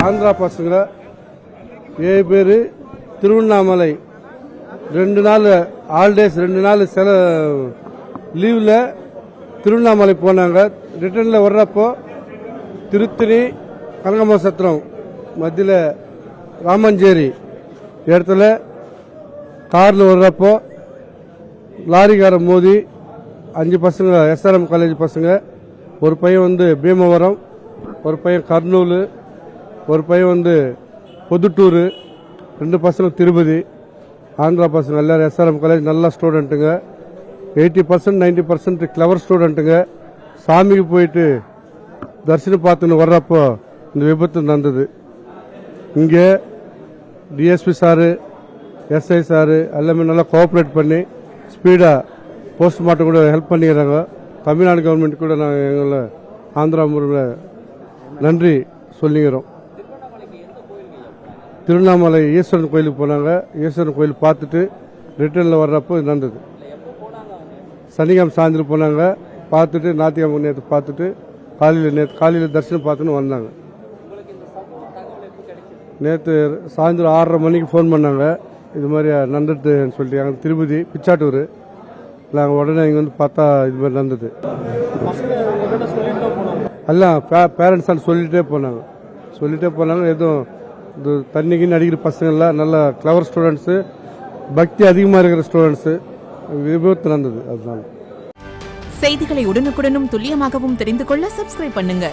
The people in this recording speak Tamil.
ஆந்திரா பசங்க 7 பேர் திருவண்ணாமலை 2 நாள் ஹாலிடேஸ் 2 நாள் லீவில் திருவண்ணாமலை போனாங்க. ரிட்டர்னில் வர்றப்போ திருத்தணி கனகம்மா சத்திரம் மத்தியில் ராமஞ்சேரி இடத்துல காரில் வர்றப்போ லாரிக்காரன் மோதி 5 பசங்க எஸ்ஆர்எம் காலேஜ் பசங்க, ஒரு பையன் பீமவரம், ஒரு பையன் கர்னூல், ஒரு பையன் பொதுட்டூர், 2 பசங்க திருப்பதி. ஆந்திரா பசங்க எல்லாரும் எஸ்ஆர்எம் காலேஜ் நல்ல ஸ்டூடெண்ட்டுங்க. 80% 90% கிளவர் ஸ்டூடெண்ட்டுங்க. சாமிக்கு போயிட்டு தரிசனம் பார்த்துன்னு வர்றப்போ இந்த விபத்து நடந்தது. இங்கே டிஎஸ்பி சாரு, எஸ்ஐ சாரு எல்லாமே நல்லா கோஆப்ரேட் பண்ணி ஸ்பீடாக போஸ்ட்மார்ட்டம் கூட ஹெல்ப் பண்ணிக்கிறாங்க. தமிழ்நாடு கவர்மெண்ட் கூட நாங்கள் எங்களை ஆந்திரா முறையில் நன்றி சொல்லிக்கிறோம். திருவண்ணாமலை ஈஸ்வரன் கோயிலுக்கு போனாங்க. ஈஸ்வரன் கோயில் பார்த்துட்டு ரிட்டர்னில் வர்றப்போ இது நடந்தது. சனிக்கிழமை சாயந்தரம் போனாங்க, பார்த்துட்டு ஞாயிற்றுக்கிழமை நேற்று பார்த்துட்டு காலையில் தரிசனம் பார்த்துன்னு வந்தாங்க. நேற்று சாயந்தரம் 6:30 மணிக்கு ஃபோன் பண்ணாங்க, இது மாதிரி நடந்துட்டுன்னு சொல்லிட்டு. அங்கே திருப்பதி பிச்சாட்டூர் நாங்கள் உடனே இங்கே பார்த்தா இது மாதிரி நடந்தது. எல்லாம் பேரண்ட்ஸ் சொல்லிட்டே போனாங்க. எதுவும் இது தண்ணிக்குன்னு அடிக்கிற பசங்கள்லாம் நல்ல கிளவர் ஸ்டூடெண்ட்ஸு, பக்தி அதிகமாக இருக்கிற ஸ்டூடெண்ட்ஸு. விபத்து நடந்தது. அதனால செய்திகளை உடனுக்குடனும் துல்லியமாகவும் தெரிந்து கொள்ள சப்ஸ்கிரைப் பண்ணுங்க.